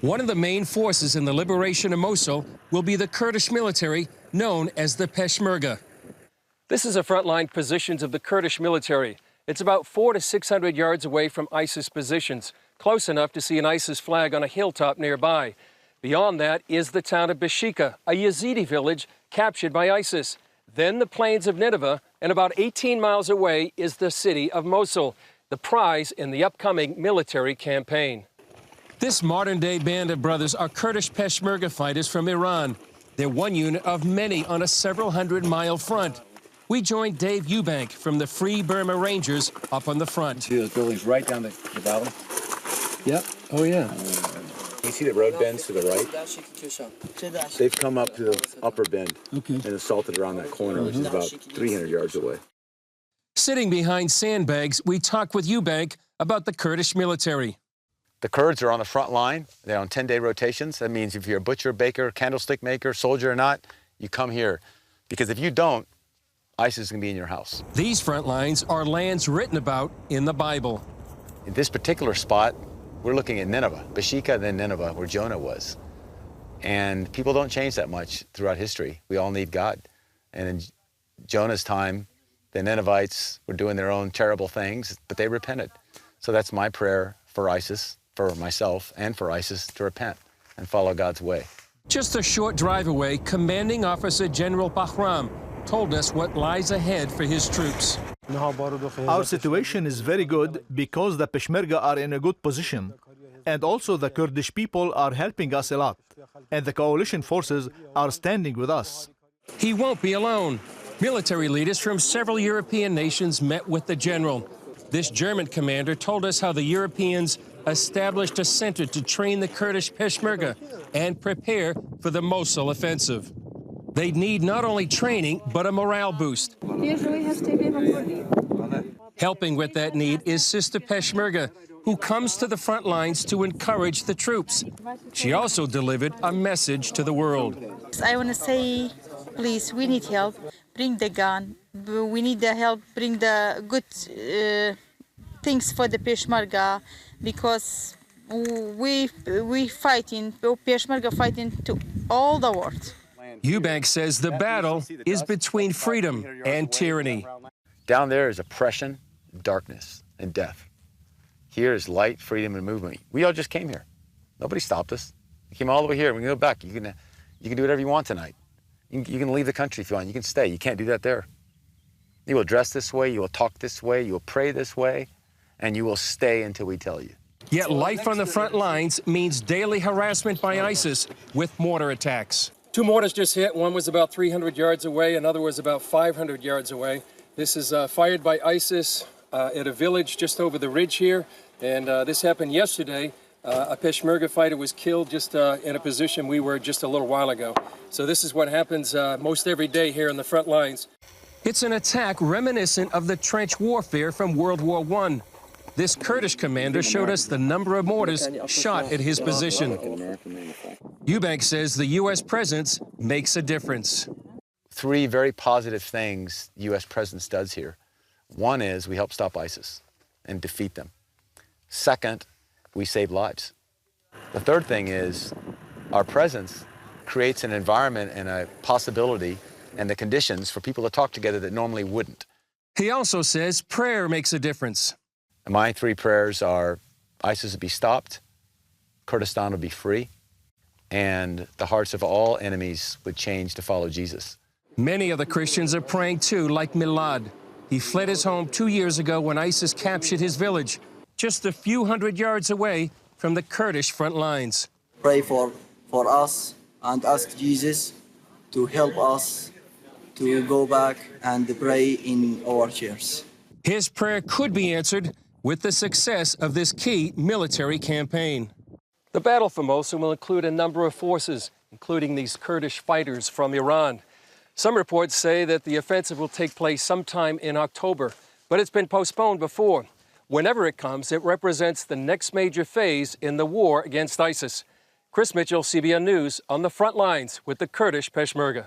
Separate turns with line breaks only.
One of the main forces in the liberation of Mosul will be the Kurdish military known as the Peshmerga. This is the frontline positions of the Kurdish military. It's about 400 to 600 yards away from ISIS positions, close enough to see an ISIS flag on a hilltop nearby. Beyond that is the town of Bashika, a Yazidi village captured by ISIS. Then the plains of Nineveh, and about 18 miles away is the city of Mosul, the prize in the upcoming military campaign. This modern-day band of brothers are Kurdish Peshmerga fighters from Iran. They're one unit of many on a several hundred-mile front. We joined Dave Eubank from the Free Burma Rangers up on the front.
See those buildings right down the valley?
Yep. Oh, yeah.
You see the road bends to the right? They've come up to the upper bend and assaulted around that corner, which is about 300 yards away.
Sitting behind sandbags, we talk with Eubank about the Kurdish military.
The Kurds are on the front line. They're on 10-day rotations. That means if you're a butcher, baker, candlestick maker, soldier or not, you come here. Because if you don't, ISIS is going to be in your house.
These front lines are lands written about in the Bible.
In this particular spot, we're looking at Nineveh, Bashika, then Nineveh, where Jonah was. And people don't change that much throughout history. We all need God. And in Jonah's time, the Ninevites were doing their own terrible things, but they repented. So that's my prayer for ISIS, for myself, and for ISIS to repent and follow God's way.
Just a short drive away, Commanding Officer General Bahram told us what lies ahead for his troops.
Our situation is very good because the Peshmerga are in a good position. And also the Kurdish people are helping us a lot. And the coalition forces are standing with us.
He won't be alone. Military leaders from several European nations met with the general. This German commander told us how the Europeans established a center to train the Kurdish Peshmerga and prepare for the Mosul offensive. They'd need not only training, but a morale boost. Helping with that need is Sister Peshmerga, who comes to the front lines to encourage the troops. She also delivered a message to the world.
I want to say, please, we need help. Bring the gun. We need the help. Bring the good things for the Peshmerga, because we fighting, Peshmerga fighting to all the world.
Eubank says the battle is between freedom and tyranny.
Down there is oppression, darkness, and death. Here is light, freedom, and movement. We all just came here. Nobody stopped us. We came all the way here. We can go back. You can do whatever you want tonight. You can leave the country if you want. You can stay. You can't do that there. You will dress this way. You will talk this way. You will pray this way. And you will stay until we tell you.
Yet life on the front lines means daily harassment by ISIS with mortar attacks. 2 mortars just hit. One was about 300 yards away. Another was about 500 yards away. This is fired by ISIS at a village just over the ridge here. And this happened yesterday. A Peshmerga fighter was killed just in a position we were just a little while ago. So this is what happens most every day here in the front lines. It's an attack reminiscent of the trench warfare from World War I. This Kurdish commander showed us the number of mortars shot at his position. Eubank says the U.S. presence makes a difference.
3 very positive things the U.S. presence does here. One is we help stop ISIS and defeat them. Second, we save lives. The third thing is our presence creates an environment and a possibility and the conditions for people to talk together that normally wouldn't.
He also says prayer makes a difference.
And my 3 prayers are ISIS would be stopped, Kurdistan would be free, and the hearts of all enemies would change to follow Jesus.
Many other Christians are praying too, like Milad. He fled his home 2 years ago when ISIS captured his village, just a few hundred yards away from the Kurdish front lines.
Pray for us and ask Jesus to help us to go back and pray in our chairs.
His prayer could be answered with the success of this key military campaign. The battle for Mosul will include a number of forces, including these Kurdish fighters from Iran. Some reports say that the offensive will take place sometime in October, but it's been postponed before. Whenever it comes, it represents the next major phase in the war against ISIS. Chris Mitchell, CBN News, on the front lines with the Kurdish Peshmerga.